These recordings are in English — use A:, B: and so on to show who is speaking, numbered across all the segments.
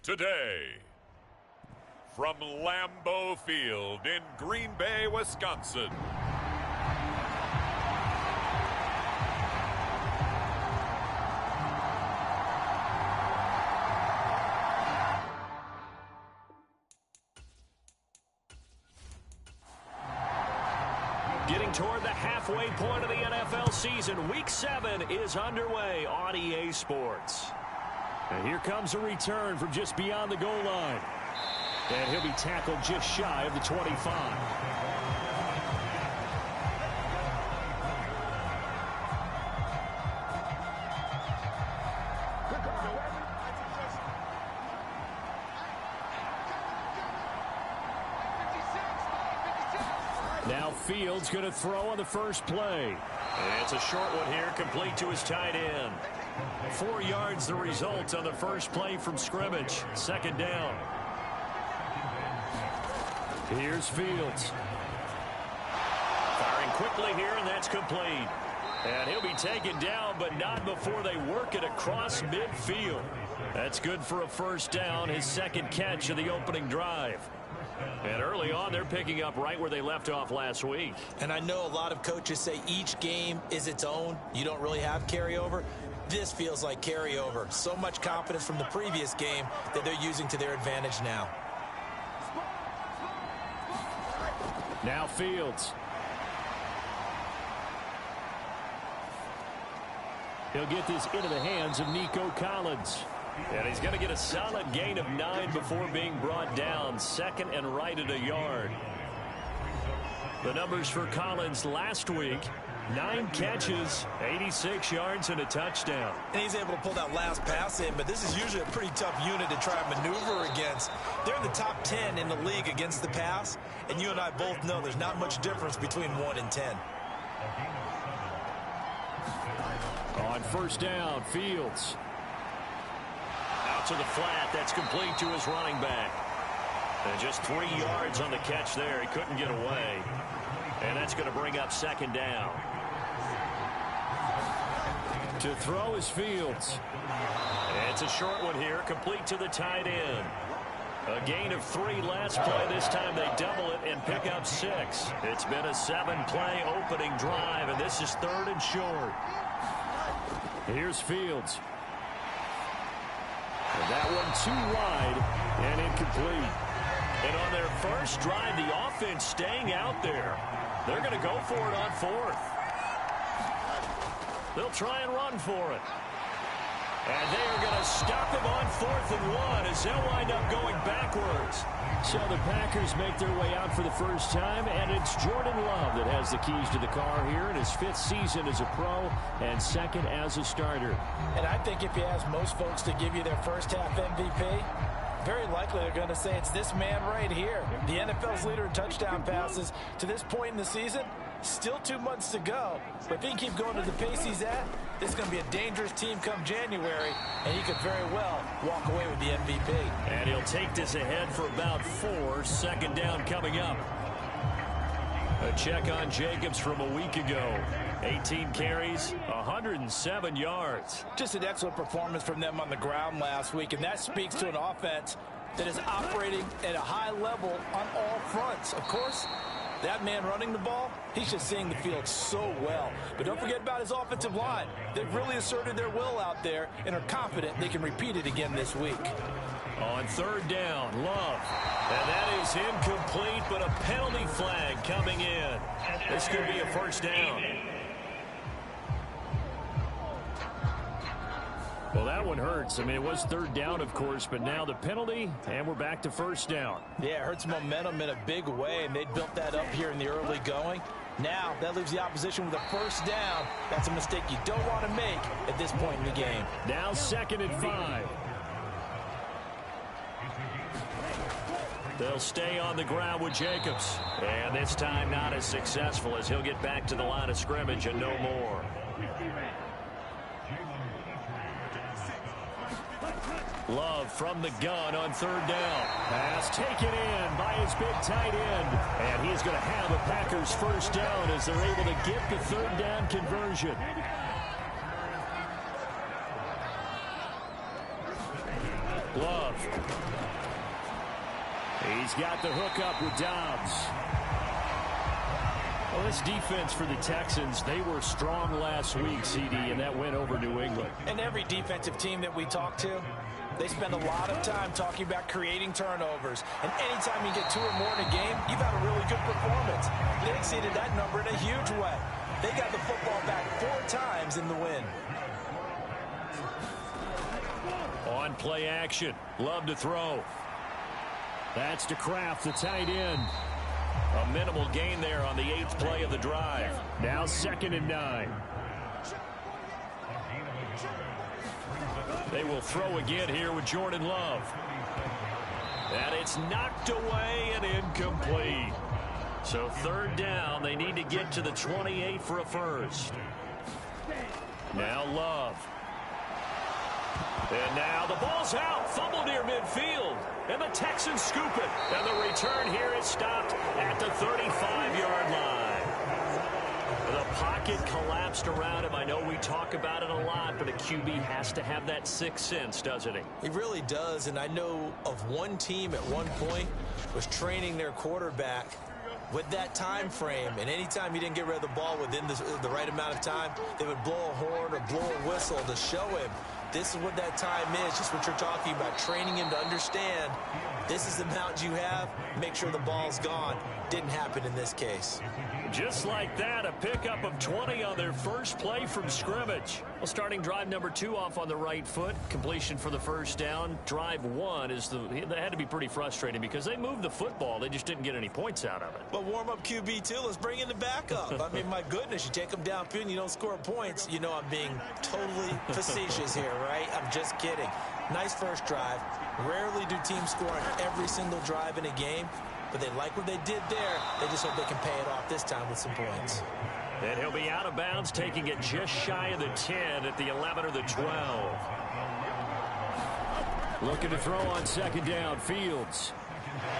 A: today. From Lambeau Field in Green Bay, Wisconsin.
B: Getting toward the halfway point of the NFL season. Week 7 is underway on EA Sports. And here comes a return from just beyond the goal line. And he'll be tackled just shy of the 25. Now Fields going to throw on the first play. And it's a short one here, complete to his tight end. 4 yards the result on the first play from scrimmage. Second down. Here's Fields. Firing quickly here, and that's complete. And he'll be taken down, but not before they work it across midfield. That's good for a first down, his second catch of the opening drive. And early on, they're picking up right where they left off last week.
C: And I know a lot of coaches say each game is its own. You don't really have carryover. This feels like carryover. So much confidence from the previous game that they're using to their advantage now.
B: Now Fields. He'll get this into the hands of Nico Collins. And he's going to get a solid gain of 9 before being brought down. Second and right at a yard. The numbers for Collins last week: 9 catches, 86 yards, and a touchdown.
C: And he's able to pull that last pass in, but this is usually a pretty tough unit to try and maneuver against. They're in the top 10 in the league against the pass, and you and I both know there's not much difference between 1 and 10.
B: On first down, Fields. Out to the flat. That's complete to his running back. And just 3 yards on the catch there. He couldn't get away. And that's going to bring up second down. To throw is Fields. It's a short one here, complete to the tight end. A gain of 3 last play. This time they double it and pick up 6. It's been a 7-play opening drive, and this is 3rd and short. Here's Fields. And that one too wide and incomplete. And on their first drive, the offense staying out there. They're going to go for it on 4th. They'll try and run for it. And they are going to stop him on 4th and 1 as they'll wind up going backwards. So the Packers make their way out for the first time, and it's Jordan Love that has the keys to the car here in his 5th season as a pro and 2nd as a starter.
C: And I think if you ask most folks to give you their first half MVP, very likely they're going to say it's this man right here. The NFL's leader in touchdown passes to this point in the season. Still 2 months to go. But if he can keep going to the pace he's at, this is going to be a dangerous team come January, and he could very well walk away with the MVP.
B: And he'll take this ahead for about 4. Second down coming up. A check on Jacobs from a week ago. 18 carries, 107 yards.
C: Just an excellent performance from them on the ground last week, and that speaks to an offense that is operating at a high level on all fronts. Of course, that man running the ball, he's just seeing the field so well. But don't forget about his offensive line. They've really asserted their will out there and are confident they can repeat it again this week.
B: On 3rd down, Love. And that is incomplete, but a penalty flag coming in. This could be a first down. Well, that one hurts. I mean, it was 3rd down, of course, but now the penalty, and we're back to first down.
C: Yeah, it hurts momentum in a big way, and they built that up here in the early going. Now, that leaves the opposition with a first down. That's a mistake you don't want to make at this point in the game.
B: Now 2nd and 5. They'll stay on the ground with Jacobs. And this time not as successful as he'll get back to the line of scrimmage and no more. Love from the gun on 3rd down. Pass taken in by his big tight end. And he's going to have a Packers first down as they're able to get the 3rd down conversion. Love. He's got the hookup with Dobbs. Well, this defense for the Texans, they were strong last week, CD, and that went over New England.
C: And every defensive team that we talk to, they spend a lot of time talking about creating turnovers. And anytime you get 2 or more in a game, you've had a really good performance. They exceeded that number in a huge way. They got the football back 4 times in the win.
B: On play action. Love to throw. That's to Kraft, the tight end. A minimal gain there on the 8th play of the drive. Now 2nd and 9. They will throw again here with Jordan Love. And it's knocked away and incomplete. So 3rd down, they need to get to the 28 for a first. Now Love. And now the ball's out. Fumble near midfield. And the Texans scoop it. And the return here is stopped at the 35-yard line. The pocket collapsed around him. I know we talk about it a lot, but a QB has to have that 6th sense, doesn't he?
C: He really does, and I know of one team at one point was training their quarterback with that time frame, and anytime he didn't get rid of the ball within the right amount of time, they would blow a horn or blow a whistle to show him this is what that time is, just what you're talking about, training him to understand this is the amount you have, make sure the ball's gone. Didn't happen in this case.
B: Just like that, a pickup of 20 on their first play from scrimmage. Well, starting drive number 2 off on the right foot. Completion for the first down. Drive 1 that had to be pretty frustrating because they moved the football. They just didn't get any points out of it.
C: But warm-up QB, too. Let's bring in the backup. I mean, my goodness, you take them downfield and you don't score points. You know I'm being totally facetious here, right? I'm just kidding. Nice first drive. Rarely do teams score on every single drive in a game. But they like what they did there. They just hope they can pay it off this time with some points.
B: And he'll be out of bounds, taking it just shy of the 10 at the 11 or the 12. Looking to throw on 2nd down, Fields.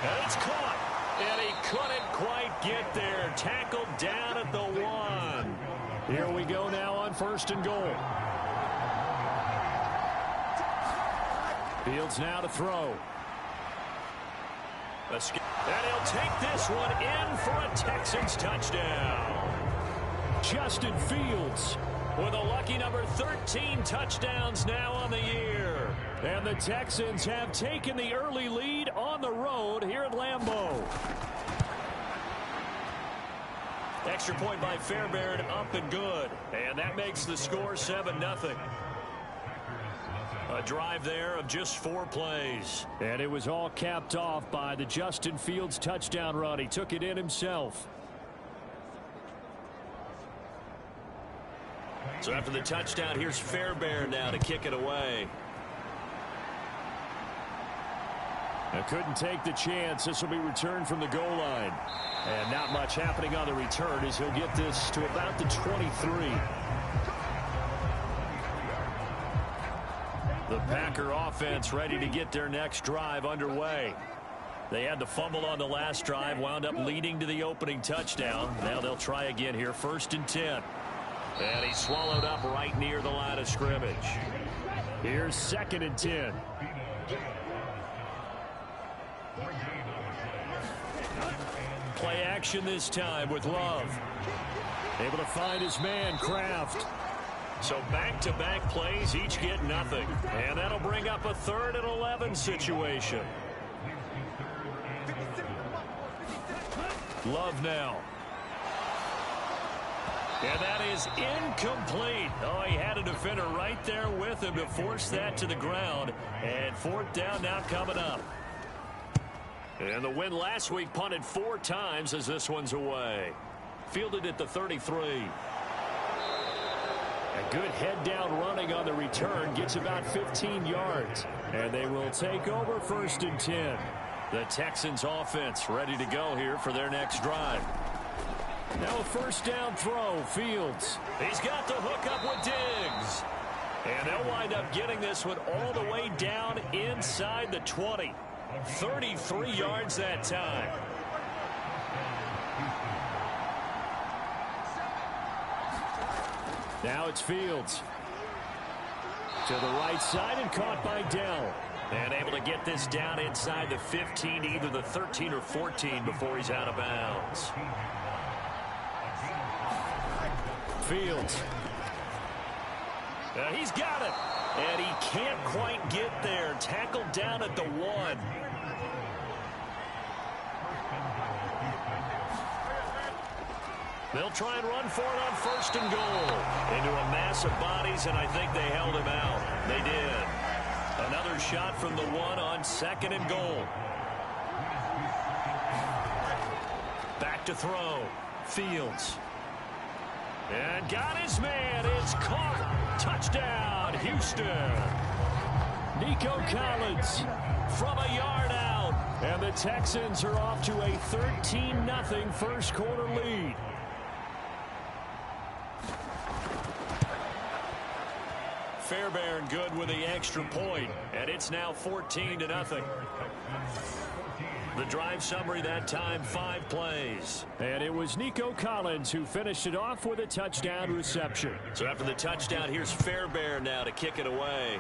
B: And it's caught. And he couldn't quite get there. Tackled down at the 1. Here we go now on 1st and goal. Fields now to throw. And he'll take this one in for a Texans touchdown. Justin Fields with a lucky number 13 touchdowns now on the year. And the Texans have taken the early lead on the road here at Lambeau. Extra point by Fairbairn, up and good. And that makes the score 7-0. A drive there of just 4 plays. And it was all capped off by the Justin Fields touchdown run. He took it in himself. So after the touchdown, here's Fairbairn now to kick it away. I couldn't take the chance. This will be returned from the goal line. And not much happening on the return as he'll get this to about the 23. The Packer offense ready to get their next drive underway. They had the fumble on the last drive, wound up leading to the opening touchdown. Now they'll try again here, 1st and 10. And he's swallowed up right near the line of scrimmage. Here's 2nd and 10. Play action this time with Love. Able to find his man, Kraft. So back-to-back plays, each get nothing. And that'll bring up a 3rd and 11 situation. Love now. And that is incomplete. Oh, he had a defender right there with him to force that to the ground. And 4th down now coming up. And the win last week punted 4 times as this one's away. Fielded at the 33. A good head-down running on the return gets about 15 yards. And they will take over 1st and 10. The Texans offense ready to go here for their next drive. Now a 1st down throw, Fields. He's got the hook up with Diggs. And they'll wind up getting this one all the way down inside the 20. 33 yards that time. Now it's Fields. To the right side and caught by Dell. And able to get this down inside the 15, either the 13 or 14 before he's out of bounds. Fields. He's got it. And he can't quite get there. Tackled down at the 1. They'll try and run for it on 1st and goal. Into a mass of bodies, and I think they held him out. They did. Another shot from the 1 on 2nd and goal. Back to throw. Fields. And got his man. It's caught. Touchdown, Houston. Nico Collins from a yard out. And the Texans are off to a 13-0 first quarter lead. Fairbairn good with the extra point, and it's now 14-0. The drive summary that time, 5 plays. And it was Nico Collins who finished it off with a touchdown reception. So after the touchdown, here's Fairbairn now to kick it away.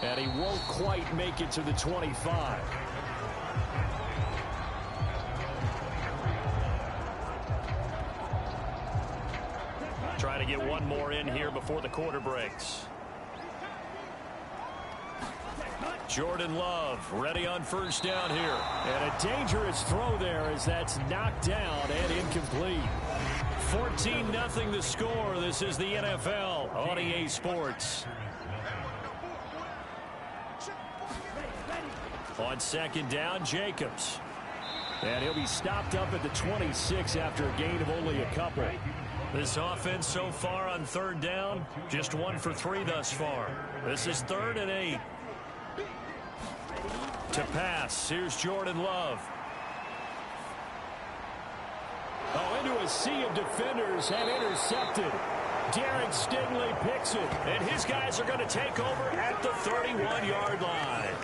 B: And he won't quite make it to the 25. Trying to get one more in here before the quarter breaks. Jordan Love ready on 1st down here. And a dangerous throw there as that's knocked down and incomplete. 14-0 the score. This is the NFL on EA Sports. On 2nd down, Jacobs. And he'll be stopped up at the 26 after a gain of only a couple. This offense so far on 3rd down, just 1 for 3 thus far. This is 3rd and 8. To pass, here's Jordan Love. Oh, into a sea of defenders and intercepted. Derek Stingley picks it, and his guys are going to take over at the 31-yard line.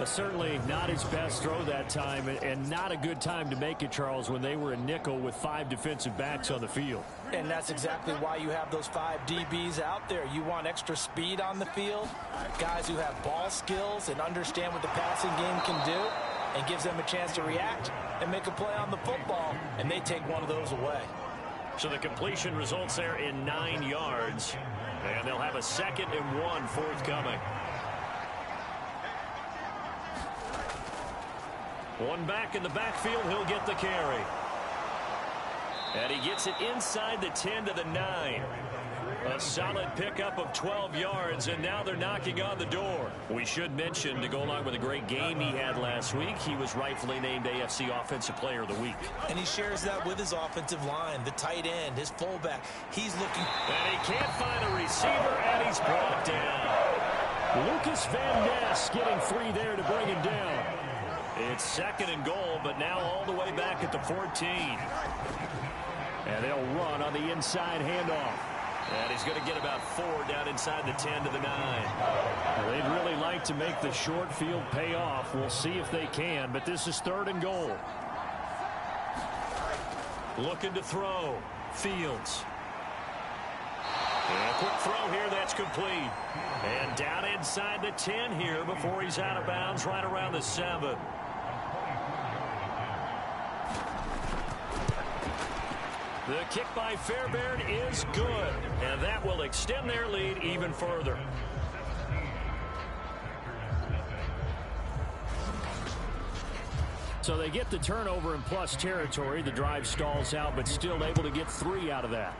B: Certainly not his best throw that time, and not a good time to make it, Charles, when they were in nickel with 5 defensive backs on the field.
C: And that's exactly why you have those 5 DBs out there. You want extra speed on the field, guys who have ball skills and understand what the passing game can do, and gives them a chance to react and make a play on the football, and they take one of those away.
B: So the completion results there in 9 yards, and they'll have a 2nd and 1 forthcoming. One back in the backfield, he'll get the carry. And he gets it inside the 10 to the 9. A solid pickup of 12 yards, and now they're knocking on the door. We should mention, to go along with a great game he had last week, he was rightfully named AFC Offensive Player of the Week.
C: And he shares that with his offensive line, the tight end, his fullback. He's looking.
B: And he can't find a receiver, and he's brought down. Lucas Van Ness getting 3 there to bring him down. It's 2nd and goal, but now all the way back at the 14. And they'll run on the inside handoff. And he's going to get about 4 down inside the 10 to the 9. Well, they'd really like to make the short field pay off. We'll see if they can, but this is 3rd and goal. Looking to throw. Fields. And a quick throw here, that's complete. And down inside the 10 here before he's out of bounds, right around the 7. The kick by Fairbairn is good, and that will extend their lead even further. So they get the turnover in plus territory. The drive stalls out, but still able to get 3 out of that.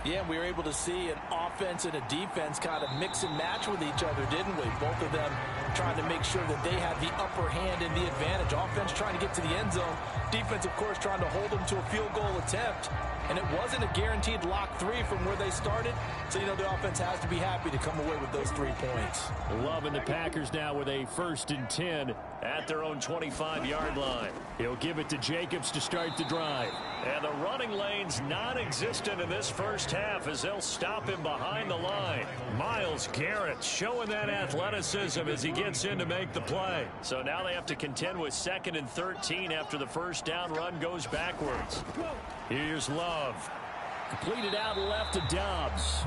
C: Yeah, we were able to see an offense and a defense kind of mix and match with each other, didn't we? Both of them trying to make sure that they had the upper hand and the advantage. Offense trying to get to the end zone. Defense, of course, trying to hold them to a field goal attempt. And it wasn't a guaranteed lock 3 from where they started. So, you know, the offense has to be happy to come away with those 3 points.
B: Loving the Packers now with a 1st and 10 at their own 25-yard line. He'll give it to Jacobs to start the drive. And the running lane's non-existent in this first half as they'll stop him behind the line. Myles Garrett showing that athleticism as he gets in to make the play. So now they have to contend with 2nd and 13 after the first down run goes backwards. Here's Love. Completed out left to Dobbs.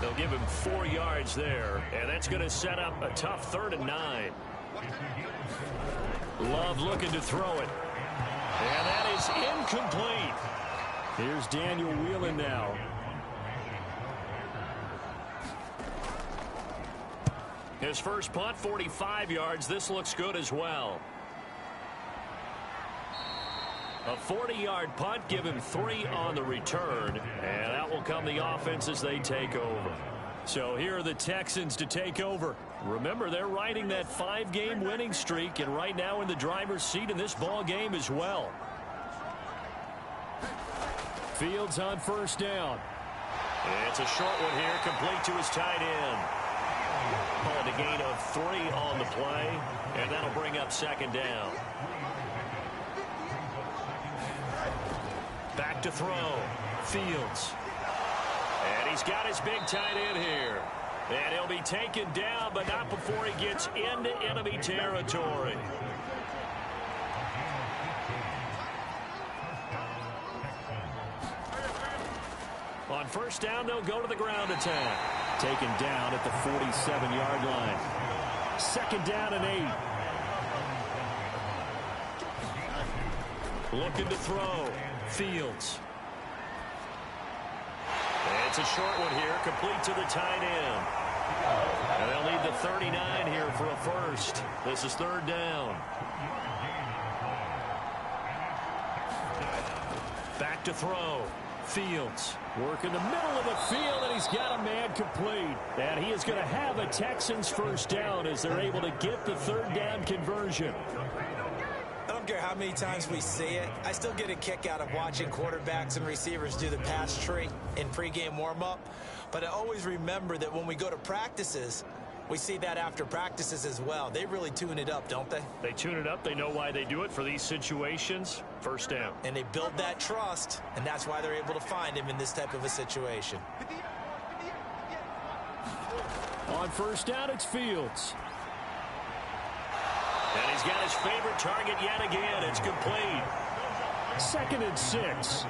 B: They'll give him 4 yards there, and that's going to set up a tough 3rd and 9. Love looking to throw it. And that is incomplete. Here's Daniel Whelan now. His first punt, 45 yards. This looks good as well. A 40-yard punt, give him 3 on the return, and that will come the offense as they take over. So here are the Texans to take over. Remember, they're riding that 5-game winning streak, and right now in the driver's seat in this ball game as well. Fields on first down. It's a short one here, complete to his tight end. Called a gain of 3 on the play, and that'll bring up 2nd down. Back to throw. Fields. And he's got his big tight end here. And he'll be taken down, but not before he gets into enemy territory. On first down, they'll go to the ground attack. Taken down at the 47-yard line. 2nd down and 8. Looking to throw. Fields. It's a short one here, complete to the tight end. And they'll need the 39 here for a first. This is 3rd down. Back to throw. Fields. Work in the middle of the field, and he's got a man complete. And he is going to have a Texans first down as they're able to get the 3rd down conversion.
C: I don't care how many times we see it. I still get a kick out of watching quarterbacks and receivers do the pass tree in pregame warm-up. But I always remember that when we go to practices, we see that after practices as well. They really tune it up, don't they?
B: They tune it up. They know why they do it for these situations. First down.
C: And they build that trust, and that's why they're able to find him in this type of a situation.
B: On first down, it's Fields. And he's got his favorite target yet again. It's complete. 2nd and 6.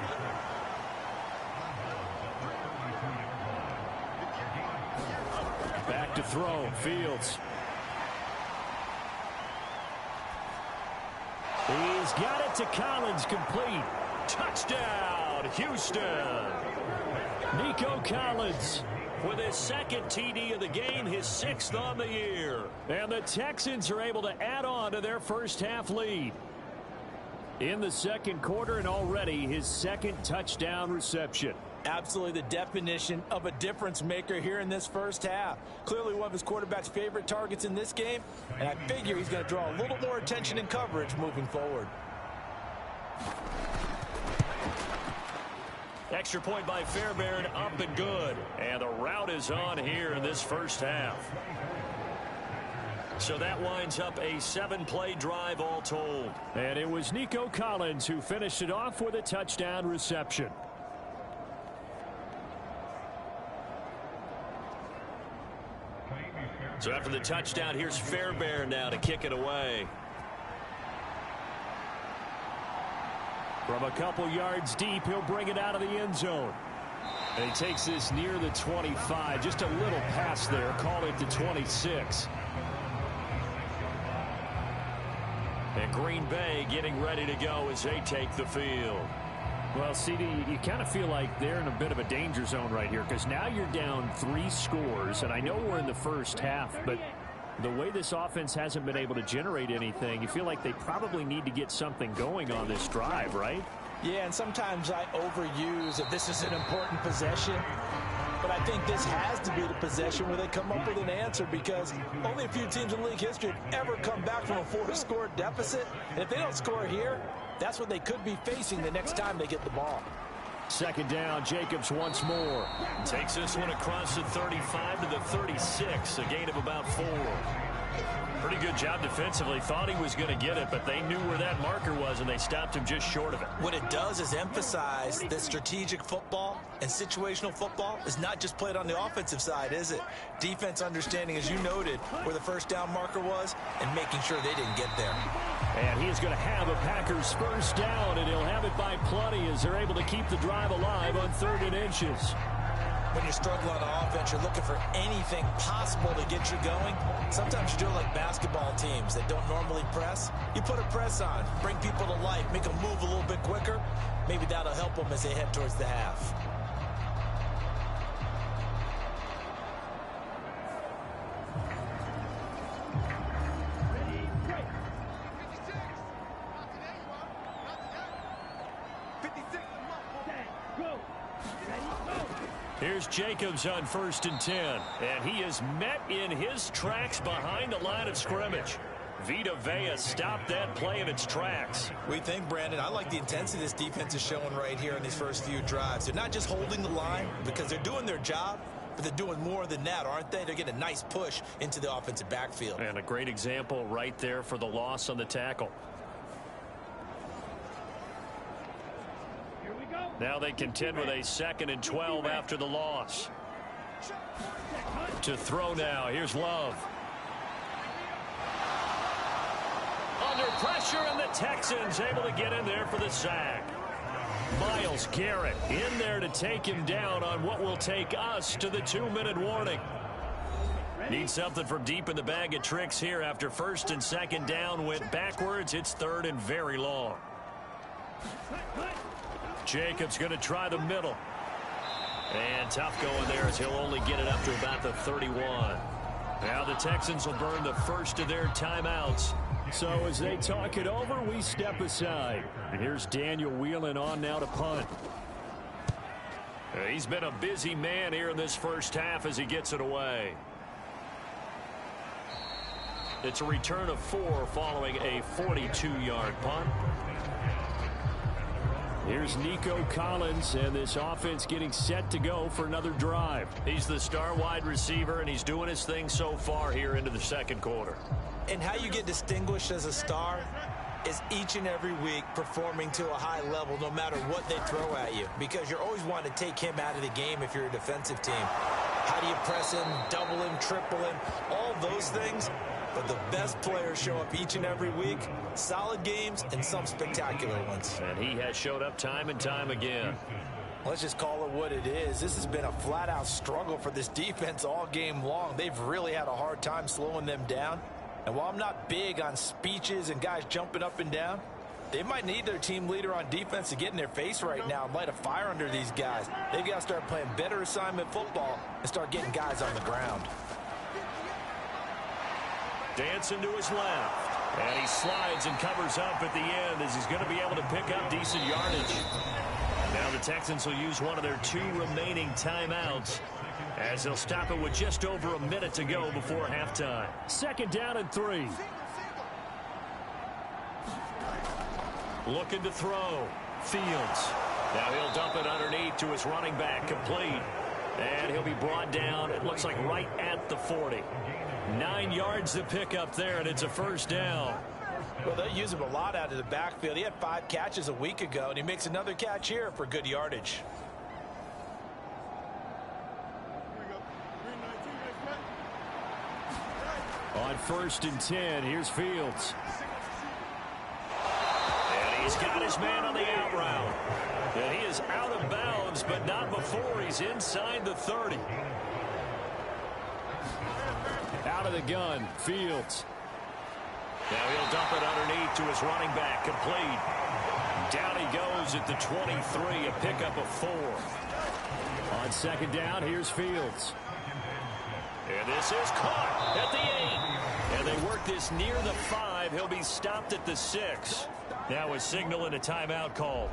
B: Back to throw. Fields. He's got it to Collins, complete. Touchdown, Houston. Nico Collins with his 2nd TD of the game, his 6th on the year. And the Texans are able to add on to their first half lead. In the 2nd quarter, and already his 2nd touchdown reception.
C: Absolutely the definition of a difference maker here in this first half. Clearly one of his quarterback's favorite targets in this game, and I figure he's going to draw a little more attention and coverage moving forward.
B: Extra point by Fairbairn, up and good. And the route is on here in this first half. So that winds up a 7-play drive all told. And it was Nico Collins who finished it off with a touchdown reception. So after the touchdown, here's Fairbairn now to kick it away. From a couple yards deep, he'll bring it out of the end zone. And he takes this near the 25. Just a little pass there. Call it the 26. And Green Bay getting ready to go as they take the field. Well, CD, you kind of feel like they're in a bit of a danger zone right here because now you're down 3 scores. And I know we're in the first half, but the way this offense hasn't been able to generate anything, you feel like they probably need to get something going on this drive, right?
C: Yeah, and sometimes I overuse if this is an important possession. But I think this has to be the possession where they come up with an answer because only a few teams in league history have ever come back from a 4-score deficit. And if they don't score here, that's what they could be facing the next time they get the ball.
B: 2nd down, Jacobs once more. Takes this one across the 35 to the 36, a gain of about 4. Pretty good job defensively. Thought he was going to get it, but they knew where that marker was, and they stopped him just short of it.
C: What it does is emphasize that strategic football and situational football is not just played on the offensive side, is it? Defense understanding, as you noted, where the first down marker was and making sure they didn't get there.
B: And he is going to have a Packers first down, and he'll have it by plenty as they're able to keep the drive alive on 3rd and inches.
C: when you're struggling on offense, you're looking for anything possible to get you going. Sometimes you do it like basketball teams that don't normally press. You put a press on, bring people to life, make them move a little bit quicker. Maybe that'll help them as they head towards the half.
B: Here's Jacobs on 1st and 10, and he is met in his tracks behind the line of scrimmage. Vita Vea stopped that play in its tracks.
C: We think, Brandon, I like the intensity this defense is showing right here in these first few drives. They're not just holding the line because they're doing their job, but they're doing more than that, aren't they? They're getting a nice push into the offensive backfield.
B: And a great example right there for the loss on the tackle. Now they contend with a 2nd and 12 after the loss. To throw now, here's Love. Under pressure, and the Texans able to get in there for the sack. Myles Garrett in there to take him down on what will take us to the 2-minute warning. Need something from deep in the bag of tricks here after 1st and 2nd down went backwards. It's 3rd and very long. Jacobs going to try the middle. And tough going there as he'll only get it up to about the 31. Now the Texans will burn the first of their timeouts. So as they talk it over, we step aside. And here's Daniel Whelan on now to punt. He's been a busy man here in this first half as he gets it away. It's a return of 4 following a 42-yard punt. Here's Nico Collins, and this offense getting set to go for another drive. He's the star wide receiver, and he's doing his thing so far here into the 2nd quarter.
C: And how you get distinguished as a star is each and every week performing to a high level no matter what they throw at you, because you're always wanting to take him out of the game if you're a defensive team. How do you press him, double him, triple him, all those things? But the best players show up each and every week. Solid games and some spectacular ones.
B: And he has showed up time and time again.
C: Let's just call it what it is. This has been a flat-out struggle for this defense all game long. They've really had a hard time slowing them down. And while I'm not big on speeches and guys jumping up and down, they might need their team leader on defense to get in their face right now and light a fire under these guys. They've got to start playing better assignment football and start getting guys on the ground.
B: Dancing to his left. And he slides and covers up at the end as he's going to be able to pick up decent yardage. Now the Texans will use one of their 2 remaining timeouts as they'll stop it with just over a minute to go before halftime. 2nd down and 3. Looking to throw. Fields. Now he'll dump it underneath to his running back, complete. And he'll be brought down, it looks like right at the 40. 9 yards to pick up there, and it's a 1st down.
C: Well, they use him a lot out of the backfield. He had 5 catches a week ago, and he makes another catch here for good yardage.
B: On 1st and 10, here's Fields. And he's got his man on the out route. And he is out of bounds, but not before he's inside the 30. Out of the gun, Fields. Now he'll dump it underneath to his running back, complete. Down he goes at the 23, a pickup of 4. On 2nd down, here's Fields. And this is caught at the 8. And they work this near the 5. He'll be stopped at the 6. Now a signal and a timeout call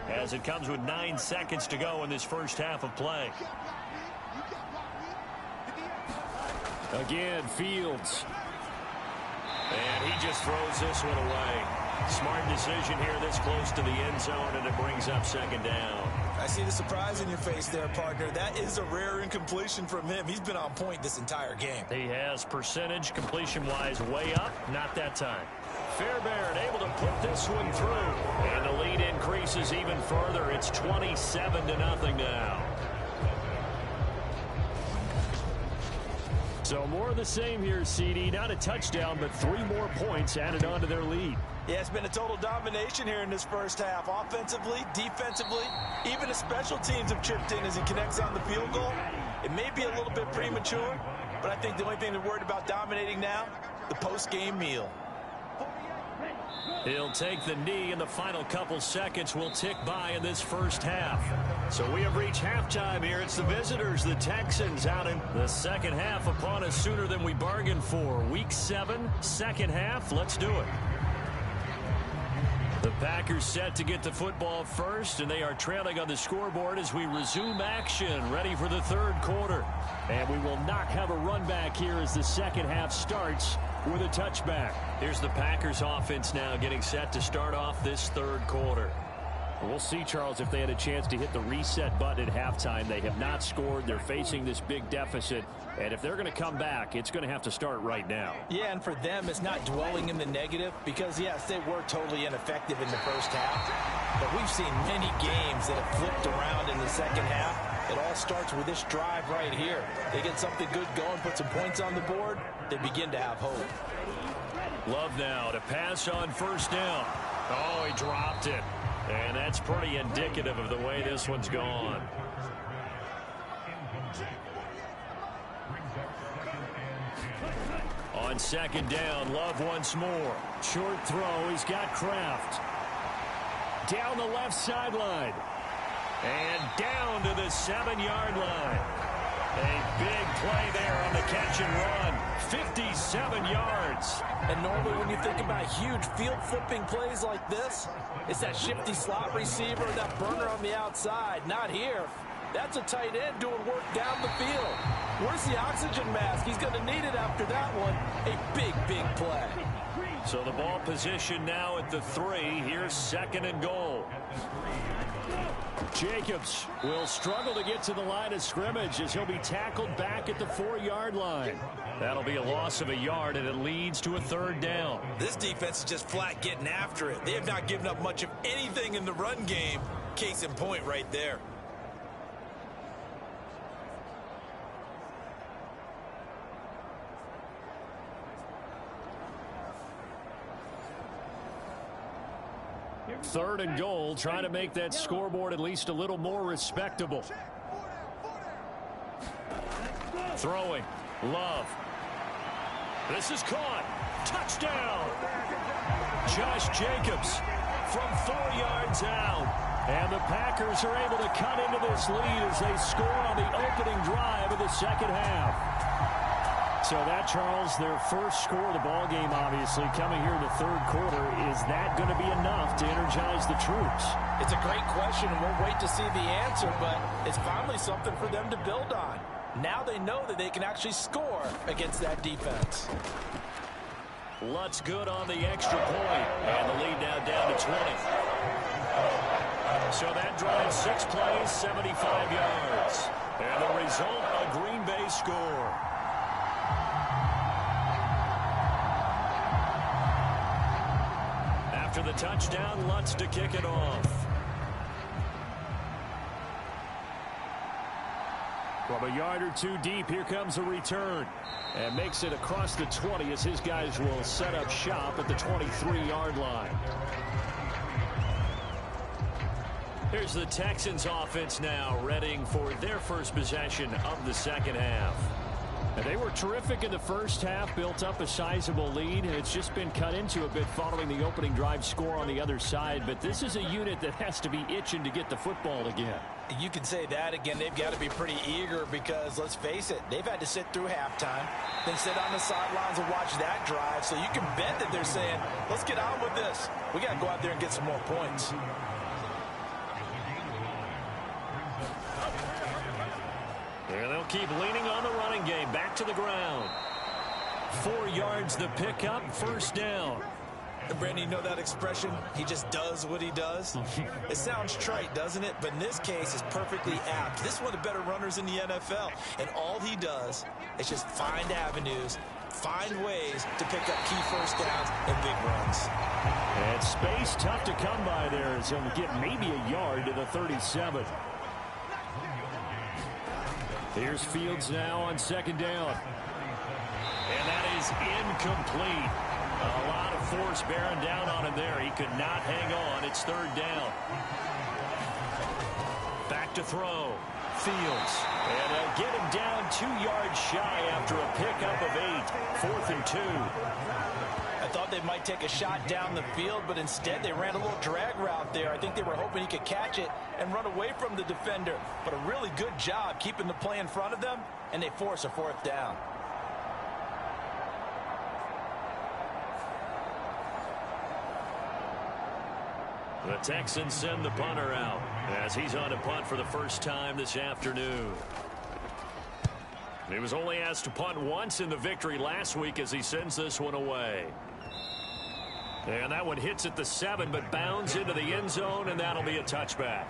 B: as it comes with 9 seconds to go in this first half of play. Again, Fields. And he just throws this one away. Smart decision here this close to the end zone, and it brings up 2nd down.
C: I see the surprise in your face there, partner. That is a rare incompletion from him. He's been on point this entire game.
B: He has percentage completion-wise way up. Not that time. Fairbairn able to put this one through. And the lead increases even further. It's 27-0 now. So more of the same here, CD. Not a touchdown, but 3 more points added on to their lead.
C: Yeah, it's been a total domination here in this first half. Offensively, defensively, even the special teams have chipped in as he connects on the field goal. It may be a little bit premature, but I think the only thing they're worried about dominating now, the post-game meal.
B: He'll take the knee, and the final couple seconds will tick by in this first half. So we have reached halftime here. It's the visitors, the Texans, out in the second half upon us sooner than we bargained for. Week 7, second half. Let's do it. The Packers set to get the football first, and they are trailing on the scoreboard as we resume action, ready for the third quarter. And we will not have a run back here as the second half starts with a touchback. Here's the Packers offense now getting set to start off this third quarter. We'll see, Charles, if they had a chance to hit the reset button at halftime. They have not scored. They're facing this big deficit. And if they're going to come back, it's going to have to start right now.
C: Yeah, and for them, it's not dwelling in the negative because, yes, they were totally ineffective in the first half. But we've seen many games that have flipped around in the second half. It all starts with this drive right here. They get something good going, put some points on the board, they begin to have hope.
B: Love now to pass on first down. Oh, he dropped it. And that's pretty indicative of the way this one's gone. On second down, Love once more. Short throw, he's got Kraft. Down the left sideline. And down to the 7-yard line. A big play there on the catch and run. 57 yards.
C: And normally when you think about huge field-flipping plays like this, it's that shifty slot receiver, that burner on the outside. Not here. That's a tight end doing work down the field. Where's the oxygen mask? He's going to need it after that one. A big, big play.
B: So the ball position now at the 3. Here's second and goal. Jacobs will struggle to get to the line of scrimmage as he'll be tackled back at the 4-yard line. That'll be a loss of a yard, and it leads to a third down.
C: This defense is just flat getting after it. They have not given up much of anything in the run game. Case in point right there.
B: Third and goal, trying to make that scoreboard at least a little more respectable. Throwing. Love. This is caught. Touchdown. Josh Jacobs from 4 yards out. And the Packers are able to cut into this lead as they score on the opening drive of the second half. So that, Charles, their first score of the ball game, obviously, coming here in the third quarter. Is that going to be enough to energize the troops?
C: It's a great question, and we'll wait to see the answer, but it's finally something for them to build on. Now they know that they can actually score against that defense.
B: Lutz good on the extra point, and the lead now down to 20. So that drives 6 plays, 75 yards. And the result, a Green Bay score. After the touchdown, Lutz to kick it off. From a yard or two deep, here comes a return. And makes it across the 20 as his guys will set up shop at the 23-yard line. Here's the Texans offense now, readying for their first possession of the second half. And they were terrific in the first half, built up a sizable lead, and it's just been cut into a bit following the opening drive score on the other side. But this is a unit that has to be itching to get the football again.
C: You can say that again. They've got to be pretty eager because, let's face it, they've had to sit through halftime, then sit on the sidelines and watch that drive. So you can bet that they're saying, let's get on with this. We got to go out there and get some more points.
B: And they'll keep leaning on the running game. Back to the ground. 4 yards the pickup, first down.
C: And Brandon, you know that expression? He just does what he does. It sounds trite, doesn't it? But in this case, it's perfectly apt. This is one of the better runners in the NFL. And all he does is just find avenues, find ways to pick up key first downs and big runs.
B: And space tough to come by there as he'll get maybe a yard to the 37. Here's Fields now on second down. And that is incomplete. A lot of force bearing down on him there. He could not hang on. It's third down. Back to throw. Fields. And they'll get him down 2 yards shy after a pickup of 8. 4th and 2.
C: I thought they might take a shot down the field, but instead they ran a little drag route there. I think they were hoping he could catch it and run away from the defender. But a really good job keeping the play in front of them, and they force a 4th down.
B: The Texans send the punter out as he's on a punt for the first time this afternoon. He was only asked to punt once in the victory last week as he sends this one away. And that one hits at the 7 but bounds into the end zone, and that'll be a touchback.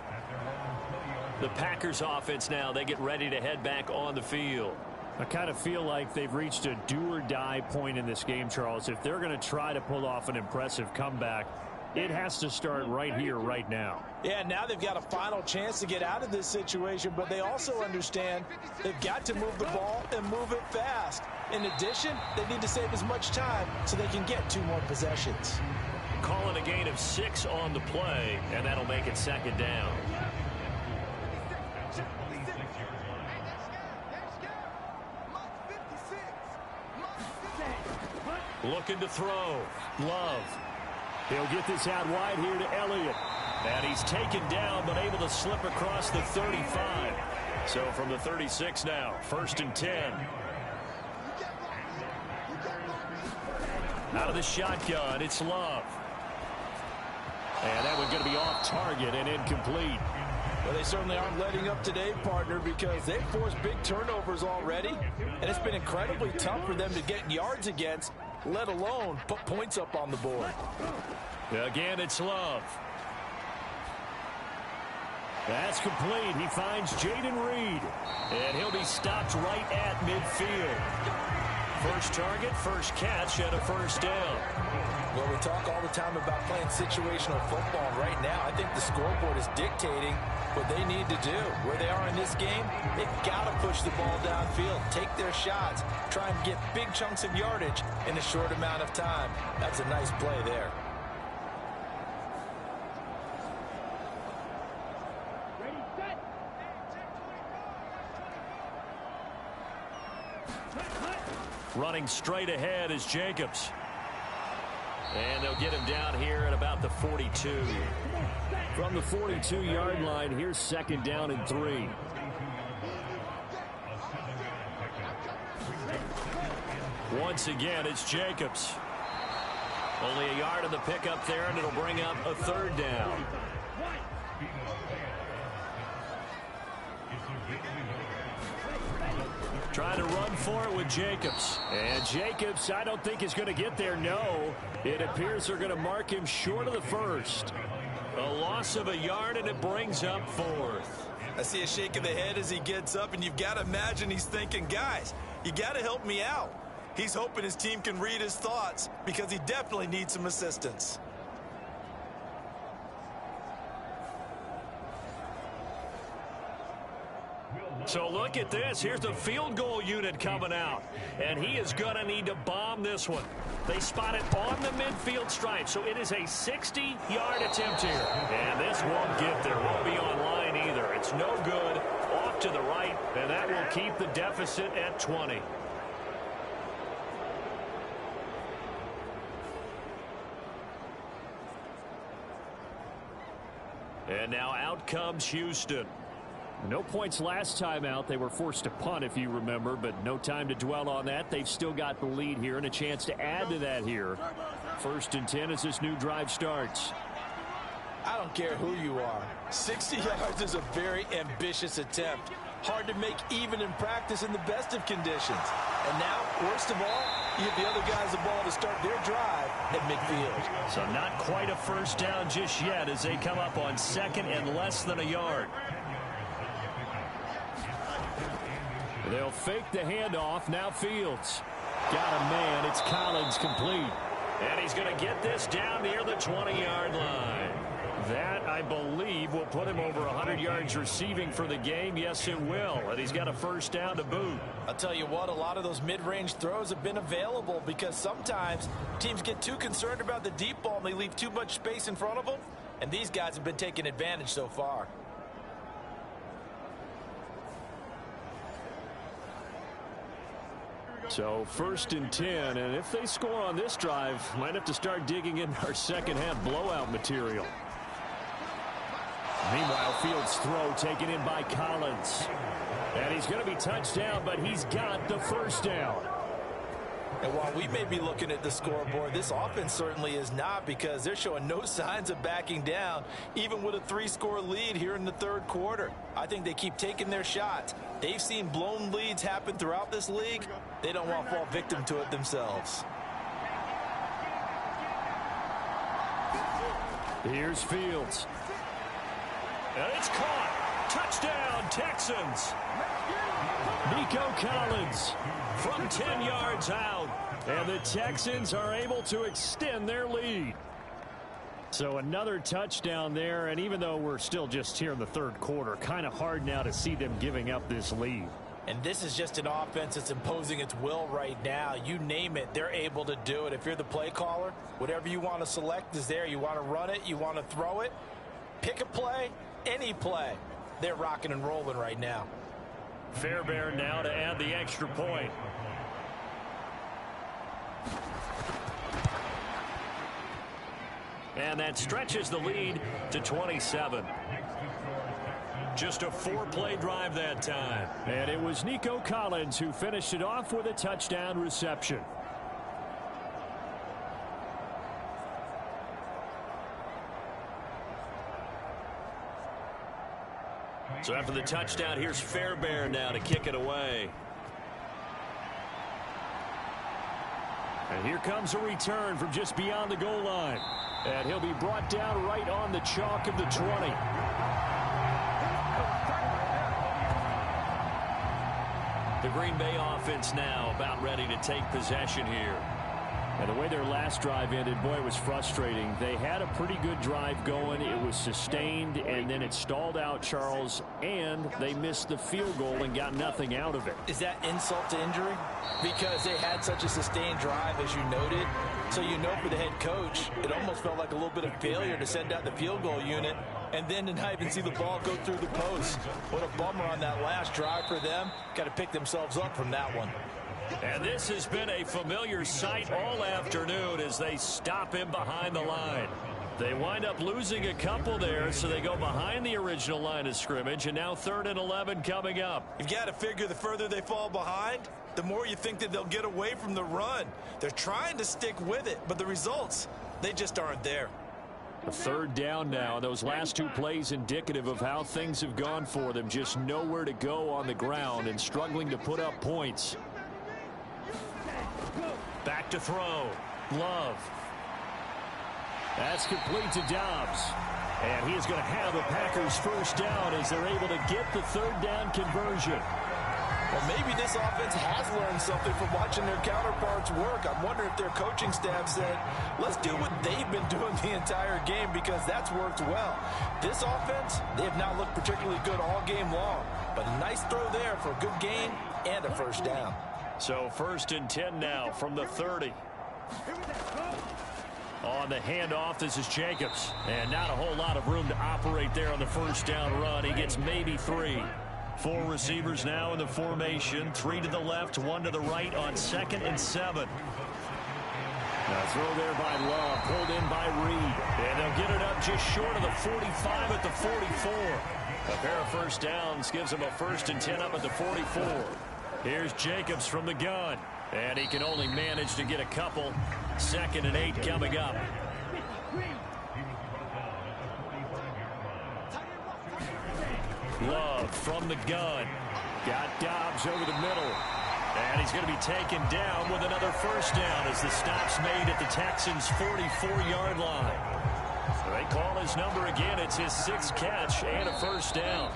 B: The Packers offense now, they get ready to head back on the field.
D: I kind of feel like they've reached a do-or-die point in this game, Charles. If they're going to try to pull off an impressive comeback, it has to start right here, right now.
C: Yeah, now they've got a final chance to get out of this situation, but they also understand they've got to move the ball and move it fast. In addition, they need to save as much time so they can get 2 more possessions.
B: Calling a gain of 6 on the play, and that'll make it 2nd down. Looking to throw. Love.
D: He'll get this out wide here to Elliott.
B: And he's taken down but able to slip across the 35. So from the 36 now, 1st and 10. Out of the shotgun, it's Love. And that one's going to be off target and incomplete.
C: Well, they certainly aren't letting up today, partner, because they've forced big turnovers already. And it's been incredibly tough for them to get yards against, let alone put points up on the board.
B: Again, it's Love.
D: That's complete. He finds Jaden Reed.
B: And he'll be stopped right at midfield. First target, first catch, and a 1st down.
C: Well, we talk all the time about playing situational football. And right now, I think the scoreboard is dictating what they need to do. Where they are in this game, they've got to push the ball downfield, take their shots, try and get big chunks of yardage in a short amount of time. That's a nice play there.
B: Running straight ahead is Jacobs. And they'll get him down here at about the 42.
D: From the 42-yard line, here's 2nd down and 3.
B: Once again, it's Jacobs. Only a yard of the pickup there, and it'll bring up a 3rd down. Trying to run for it with Jacobs.
D: And Jacobs, I don't think is going to get there, no. It appears they're going to mark him short of the 1st.
B: A loss of a yard, and it brings up 4th.
C: I see a shake of the head as he gets up, and you've got to imagine he's thinking, guys, you got to help me out. He's hoping his team can read his thoughts because he definitely needs some assistance.
B: So look at this. Here's the field goal unit coming out. And he is going to need to bomb this one. They spot it on the midfield stripe. So it is a 60-yard attempt here. And this won't get there. Won't be online either. It's no good. Off to the right. And that will keep the deficit at 20. And now out comes Houston.
D: No points last time out. They were forced to punt, if you remember, but no time to dwell on that. They've still got the lead here and a chance to add to that here. 1st and 10 as this new drive starts.
C: I don't care who you are. 60 yards is a very ambitious attempt. Hard to make even in practice in the best of conditions. And now, worst of all, you give the other guys the ball to start their drive at midfield.
B: So not quite a 1st down just yet as they come up on 2nd and less than a yard.
D: They'll fake the handoff. Now Fields. Got a man. It's Collins complete.
B: And he's going to get this down near the 20-yard line.
D: That, I I believe will put him over 100 yards receiving for the game. Yes, it will. And he's got a first down to boot.
C: I'll tell you what, a lot of those mid-range throws have been available because sometimes teams get too concerned about the deep ball and they leave too much space in front of them. And these guys have been taking advantage so far.
D: So 1st and 10, and if they score on this drive, might have to start digging in our second half blowout material. Meanwhile, Fields' throw taken in by Collins. And he's going to be touchdown, but he's got the first down.
C: And while we may be looking at the scoreboard, this offense certainly is not, because they're showing no signs of backing down, even with a 3-score lead here in the third quarter. I think they keep taking their shots. They've seen blown leads happen throughout this league. They don't want to fall victim to it themselves.
D: Here's Fields.
B: And it's caught. Touchdown, Texans.
D: Nico Collins
B: From 10 yards out.
D: And the Texans are able to extend their lead. So another touchdown there, and even though we're still just here in the third quarter, kind of hard now to see them giving up this lead.
C: And this is just an offense that's imposing its will right now. You name it, they're able to do it. If you're the play caller, whatever you want to select is there. You want to run it, you want to throw it, pick a play, any play. They're rocking and rolling right now.
B: Fairbairn now to add the extra point. And that stretches the lead to 27. Just a 4-play drive that time.
D: And it was Nico Collins who finished it off with a touchdown reception.
B: So after the touchdown, here's Fairbairn now to kick it away.
D: And here comes a return from just beyond the goal line. And he'll be brought down right on the chalk of the 20.
B: The Green Bay offense now about ready to take possession here.
D: And the way their last drive ended, boy, it was frustrating. They had a pretty good drive going. It was sustained, and then it stalled out, Charles, and they missed the field goal and got nothing out of it.
C: Is that insult to injury? Because they had such a sustained drive, as you noted. So you know for the head coach, it almost felt like a little bit of failure to send out the field goal unit and then to not even see the ball go through the post. What a bummer on that last drive for them. Got to pick themselves up from that one.
B: And this has been a familiar sight all afternoon as they stop him behind the line. They wind up losing a couple there, so they go behind the original line of scrimmage, and now 3rd and 11 coming up.
C: You've got to figure the further they fall behind, the more you think that they'll get away from the run. They're trying to stick with it, but the results, they just aren't there.
D: A 3rd down now. Those last 2 plays indicative of how things have gone for them. Just nowhere to go on the ground and struggling to put up points.
B: Back to throw. Love.
D: That's complete to Dobbs. And he is going to have the Packers first down as they're able to get the 3rd down conversion.
C: Well, maybe this offense has learned something from watching their counterparts work. I'm wondering if their coaching staff said, let's do what they've been doing the entire game, because that's worked well. This offense, they have not looked particularly good all game long. But a nice throw there for a good gain and a first down.
B: So 1st and 10 now from the 30. On the handoff, this is Jacobs. And not a whole lot of room to operate there on the first down run. He gets maybe 3. 4 receivers now in the formation. 3 to the left, 1 to the right on 2nd and 7.
D: Now throw there by Love, pulled in by Reed.
B: And they'll get it up just short of the 45 at the 44. A pair of first downs gives them a 1st and 10 up at the 44. Here's Jacobs from the gun. And he can only manage to get a couple. 2nd and 8 coming up. Love from the gun.
D: Got Dobbs over the middle.
B: And he's going to be taken down with another first down as the stop's made at the Texans' 44-yard line. They call his number again. It's his 6th catch and a first down.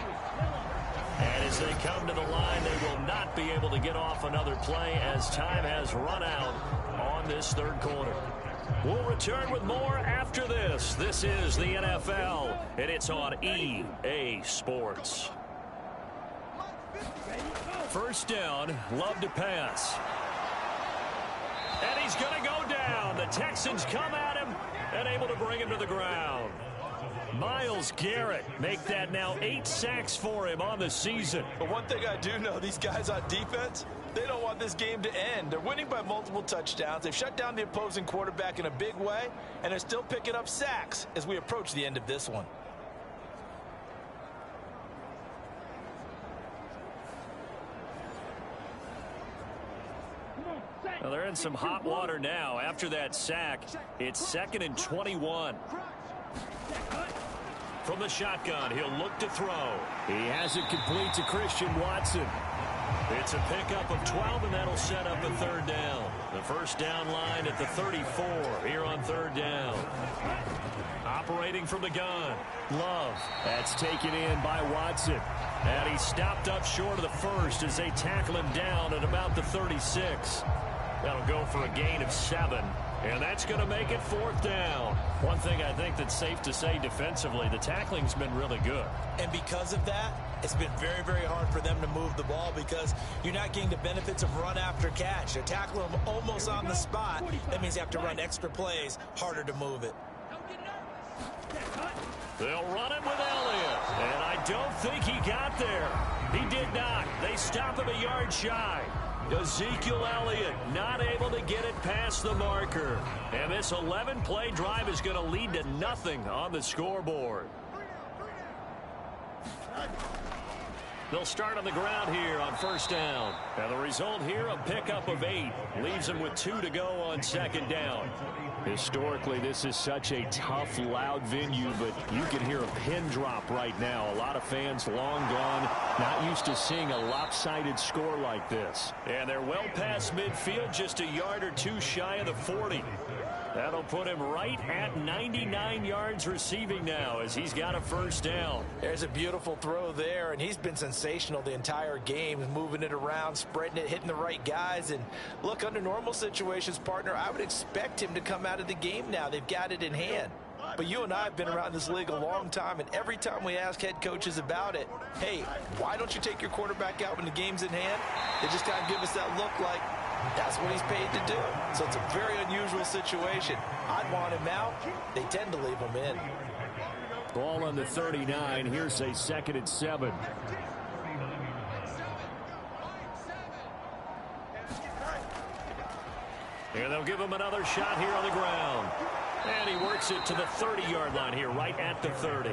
B: And as they come to the line, they will not be able to get off another play as time has run out on this 3rd quarter. We'll return with more after this. This is the NFL, and it's on EA Sports. First down, Love to pass. And he's going to go down. The Texans come at him and able to bring him to the ground. Myles Garrett make that now 8 sacks for him on the season.
C: But one thing I do know, these guys on defense, they don't want this game to end. They're winning by multiple touchdowns. They've shut down the opposing quarterback in a big way, and they're still picking up sacks as we approach the end of this one.
B: Well, they're in some hot water now. After that sack, it's 2nd and 21. From the shotgun, he'll look to throw.
D: He has it complete to Christian Watson.
B: It's a pickup of 12, and that'll set up a 3rd down. The first down line at the 34 here on 3rd down. Operating from the gun, Love.
D: That's taken in by Watson.
B: And he stopped up short of the first as they tackle him down at about the 36. That'll go for a gain of 7. And that's going to make it 4th down. One thing I think that's safe to say defensively, the tackling's been really good.
C: And because of that, it's been very, very hard for them to move the ball because you're not getting the benefits of run after catch. They're tackling them almost on the spot. That means you have to run extra plays, harder to move it.
B: They'll run it with Elliott. And I don't think he got there. He did not. They stop him a yard shy. Ccsl Elliott not able to get it past the marker. And this 11-play drive is going to lead to nothing on the scoreboard. They'll start on the ground here on 1st down. And the result here, a pickup of 8. Leaves them with 2 to go on 2nd down.
D: Historically, this is such a tough, loud venue, but you can hear a pin drop right now. A lot of fans long gone, not used to seeing a lopsided score like this.
B: And they're well past midfield, just a yard or 2 shy of the 40. That'll put him right at 99 yards receiving now as he's got a 1st down.
C: There's a beautiful throw there, and he's been sensational the entire game, moving it around, spreading it, hitting the right guys. And look, under normal situations, partner, I would expect him to come out of the game now. They've got it in hand. But you and I have been around this league a long time, and every time we ask head coaches about it, hey, why don't you take your quarterback out when the game's in hand? They just kind of give us that look like, that's what he's paid to do. So it's a very unusual situation. I'd want him out. They tend to leave him in.
D: Ball on the 39. Here's a 2nd and 7.
B: And they'll give him another shot here on the ground. And he works it to the 30-yard line here, right at the 30.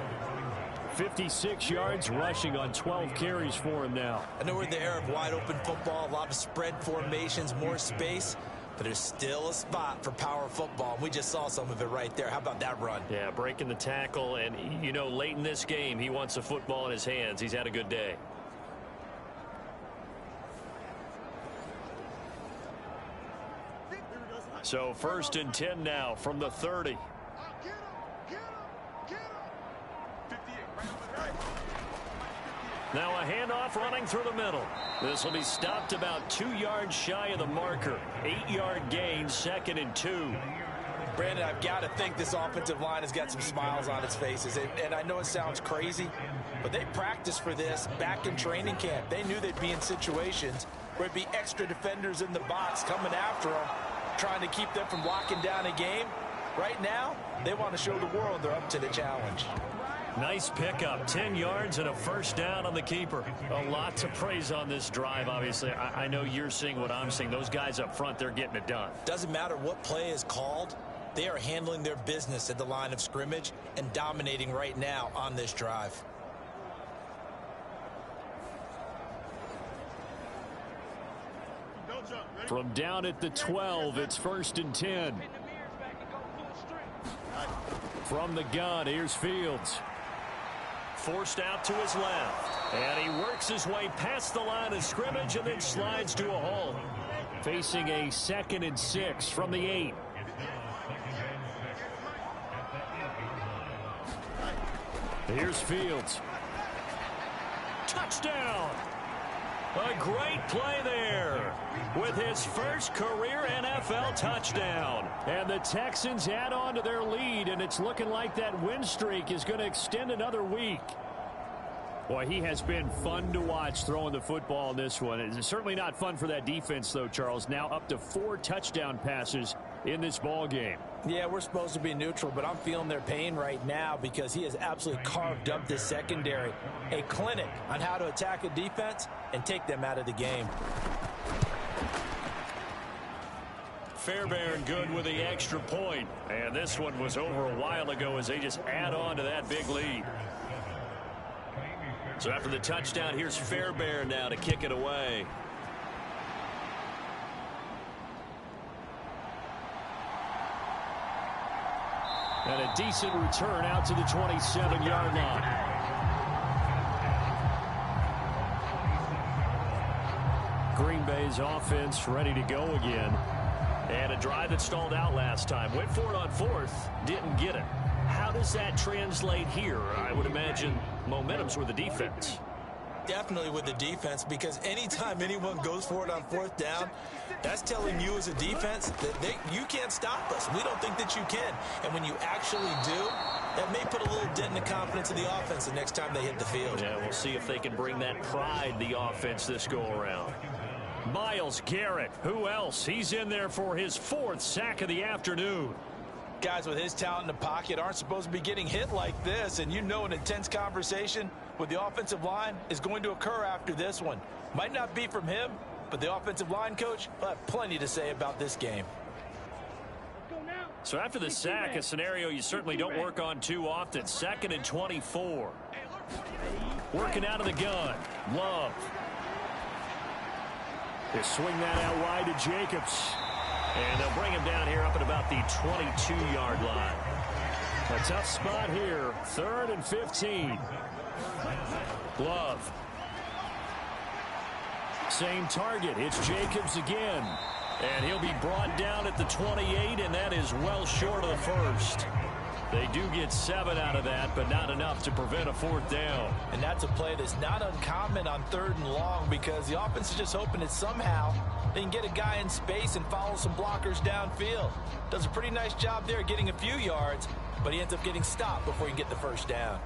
D: 56 yards rushing on 12 carries for him now.
C: I know we're in the era of wide-open football, a lot of spread formations, more space, but there's still a spot for power football. We just saw some of it right there. How about that run?
B: Yeah, breaking the tackle, and, you know, late in this game, he wants the football in his hands. He's had a good day. So 1st and 10 now from the 30. Now a handoff running through the middle. This will be stopped about 2 yards shy of the marker. 8-yard gain, 2nd and 2.
C: Brandon, I've got to think this offensive line has got some smiles on its faces. And I know it sounds crazy, but they practiced for this back in training camp. They knew they'd be in situations where it'd be extra defenders in the box coming after them, trying to keep them from locking down a game. Right now, they want to show the world they're up to the challenge.
B: Nice pickup, 10 yards and a 1st down on the keeper. A lot to praise on this drive, obviously. I know you're seeing what I'm seeing. Those guys up front, they're getting it done.
C: Doesn't matter what play is called. They are handling their business at the line of scrimmage and dominating right now on this drive.
D: From down at the 12, it's 1st and 10. From the gun, here's Fields.
B: Forced out to his left. And he works his way past the line of scrimmage and then slides to a halt.
D: Facing a 2nd and 6 from the 8. Here's Fields.
B: Touchdown. A great play there with his first career NFL touchdown.
D: And the Texans add on to their lead, and it's looking like that win streak is going to extend another week. Boy, he has been fun to watch throwing the football in this one. It's certainly not fun for that defense, though, Charles. Now up to 4 touchdown passes in this ball game.
C: Yeah, we're supposed to be neutral, but I'm feeling their pain right now because he has absolutely carved up this secondary. A clinic on how to attack a defense and take them out of the game.
B: Fairbairn good with the extra point. And this one was over a while ago as they just add on to that big lead. So after the touchdown, here's Fairbairn now to kick it away.
D: And a decent return out to the 27-yard line. Green Bay's offense ready to go again.
B: And a drive that stalled out last time. Went for it on 4th, didn't get it. How does that translate here? I would imagine momentum's with the defense.
C: Definitely with the defense, because anytime anyone goes for it on 4th down, that's telling you as a defense that you can't stop us. We don't think that you can. And when you actually do, that may put a little dent in the confidence of the offense the next time they hit the field.
B: Yeah, we'll see if they can bring that pride, the offense, this go-around.
D: Myles Garrett, who else? He's in there for his 4th sack of the afternoon.
C: Guys with his talent in the pocket aren't supposed to be getting hit like this, and you know an intense conversation with the offensive line is going to occur after this one. Might not be from him, but the offensive line coach will have plenty to say about this game.
B: So after the sack, a scenario you certainly don't work on too often. 2nd and 24.
D: Working out of the gun. Love. They swing that out wide to Jacobs.
B: And they'll bring him down here up at about the 22-yard line.
D: A tough spot here. 3rd and 15.
B: Love.
D: Same target. It's Jacobs again.
B: And he'll be brought down at the 28, and that is well short of the 1st. They do get 7 out of that, but not enough to prevent a 4th down.
C: And that's a play that's not uncommon on 3rd and long, because the offense is just hoping that somehow they can get a guy in space and follow some blockers downfield. Does a pretty nice job there getting a few yards, but he ends up getting stopped before he can get the 1st down.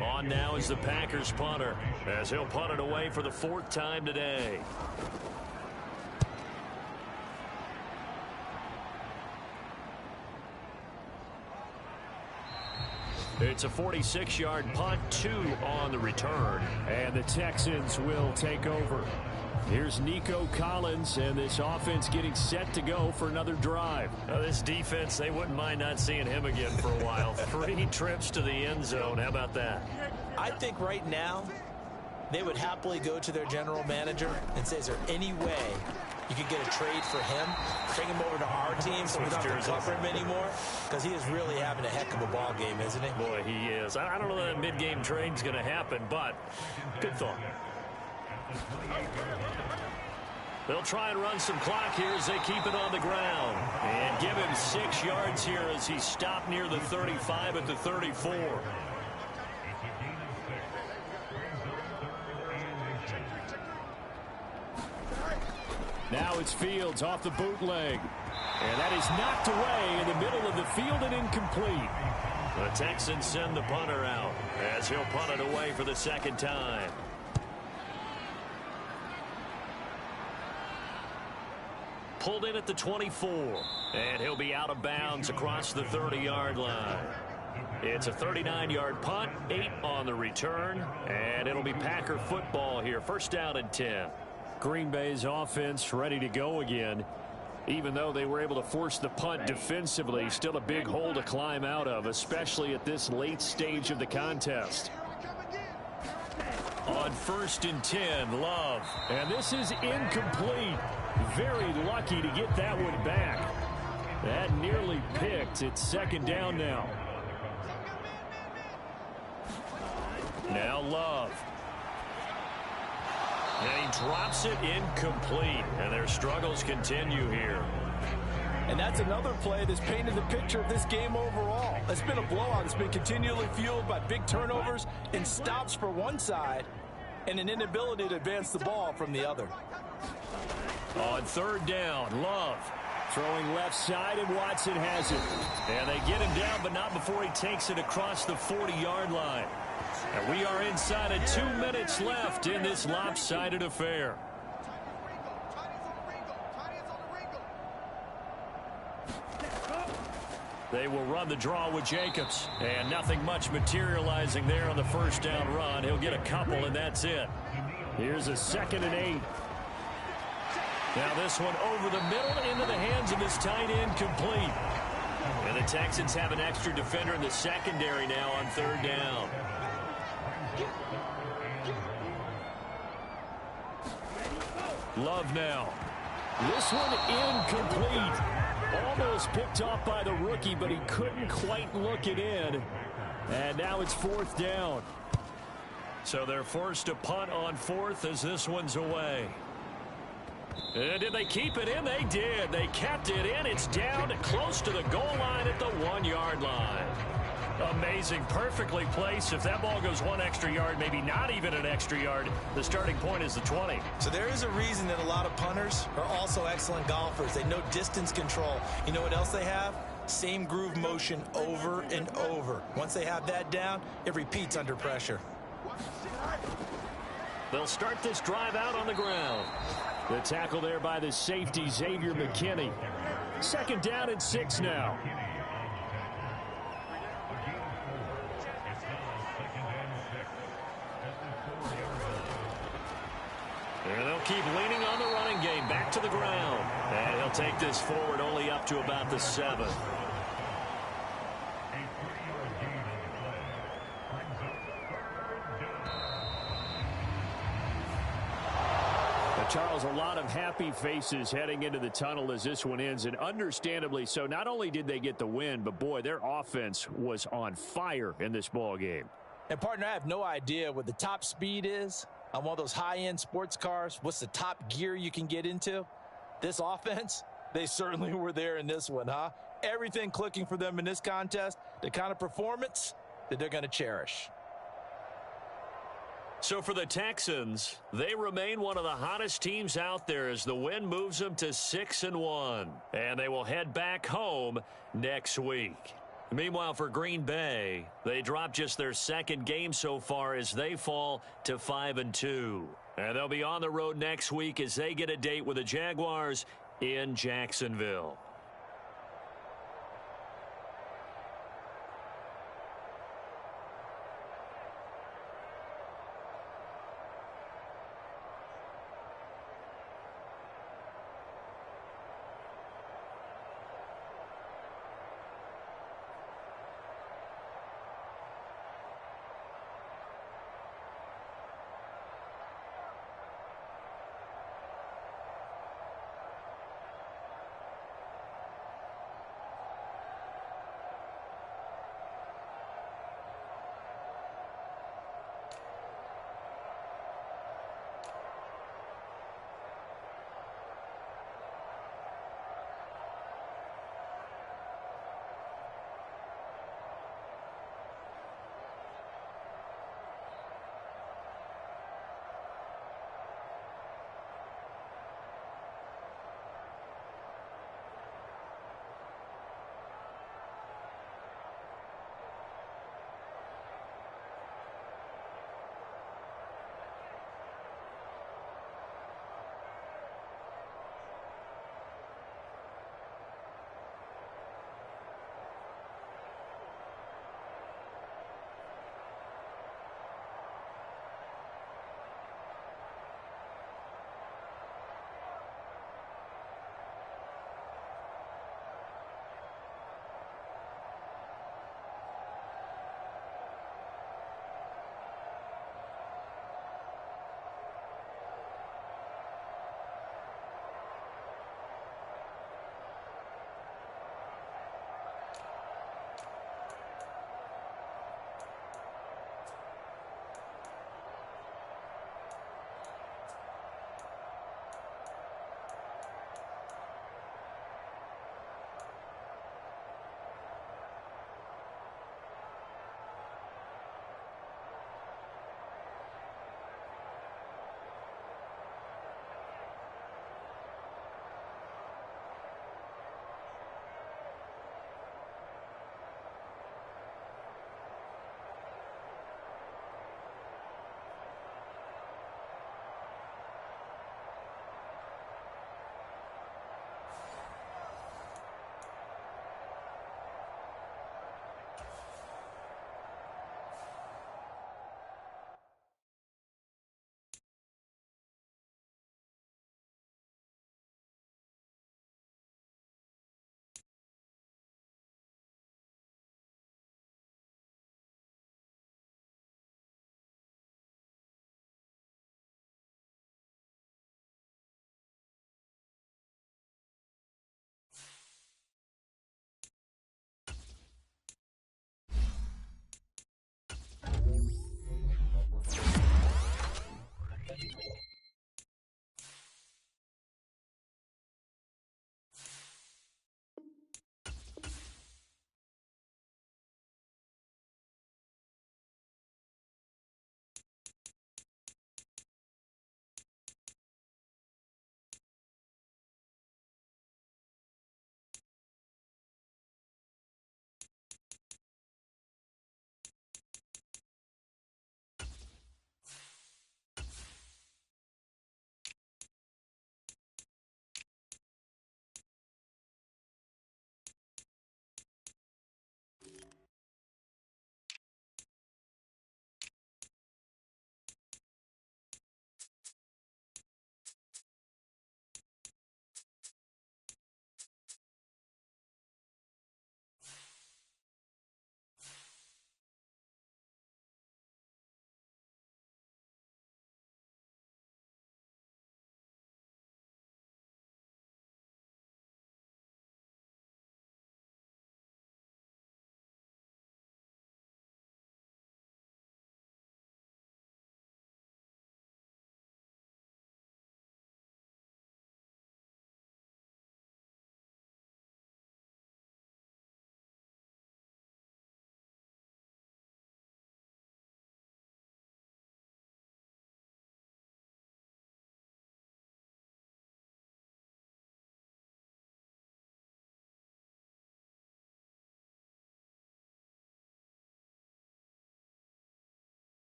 B: On now is the Packers punter, as he'll punt it away for the 4th time today. It's a 46-yard punt, 2 on the return.
D: And the Texans will take over. Here's Nico Collins, and this offense getting set to go for another drive.
B: Now this defense, they wouldn't mind not seeing him again for a while. 3 trips to the end zone. How about that?
C: I think right now they would happily go to their general manager and say, is there any way you could get a trade for him, bring him over to our team so we don't have to cover him anymore? Because he is really having a heck of a ball game, isn't he?
B: Boy, he is. I don't know that mid-game trade's going to happen, but good thought. They'll try and run some clock here as they keep it on the ground. And give him 6 yards here as he's stopped near the 35 at the 34.
D: Now it's Fields off the bootleg. And that is knocked away in the middle of the field and incomplete.
B: The Texans send the punter out as he'll punt it away for the 2nd time. Pulled in at the 24. And he'll be out of bounds across the 30-yard line. It's a 39-yard punt, 8 on the return. And it'll be Packer football here. 1st down and 10.
D: Green Bay's offense ready to go again. Even though they were able to force the punt defensively, still a big hole to climb out of, especially at this late stage of the contest.
B: On 1st and 10, Love.
D: And this is incomplete. Very lucky to get that one back. That nearly picked. It's 2nd down now.
B: Now Love. And he drops it incomplete. And their struggles continue here.
C: And that's another play that's painted the picture of this game overall. It's been a blowout. It's been continually fueled by big turnovers and stops for one side and an inability to advance the ball from the other.
D: On third down, Love throwing left side, and Watson has it. And they get him down, but not before he takes it across the 40-yard line. And we are inside of 2 minutes left in this lopsided affair. They will run the draw with Jacobs. And nothing much materializing there on the first down run. He'll get a couple, and that's it. Here's a 2nd and 8. Now this one over the middle into the hands of his tight end, complete. And the Texans have an extra defender in the secondary now on third down. Love now. This one incomplete. Almost picked off by the rookie, but he couldn't quite look it in. And now it's 4th down. So they're forced to punt on 4th as this one's away. And did they keep it in? They did. They kept it in. It's down close to the goal line at the 1-yard line. Amazing. Perfectly placed. If that ball goes 1 extra yard, maybe not even an extra yard, the starting point is the 20.
C: So there is a reason that a lot of punters are also excellent golfers. They know distance control. You know what else they have? Same groove motion over and over. Once they have that down, it repeats under pressure.
D: They'll start this drive out on the ground. The tackle there by the safety, Xavier McKinney. 2nd down and 6 now. And they'll keep leaning on the running game. Back to the ground. And he'll take this forward only up to about the 7. Charles, a lot of happy faces heading into the tunnel as this one ends, and understandably so. Not only did they get the win, but boy, their offense was on fire in this ball game.
C: And partner, I have no idea what the top speed is on one of those high-end sports cars. What's the top gear you can get into? This offense, they certainly were there in this one, huh? Everything clicking for them in this contest, the kind of performance that they're going to cherish.
D: So for the Texans, they remain one of the hottest teams out there as the win moves them to 6-1. And they will head back home next week. Meanwhile, for Green Bay, they drop just their 2nd game so far as they fall to 5-2. And they'll be on the road next week as they get a date with the Jaguars in Jacksonville.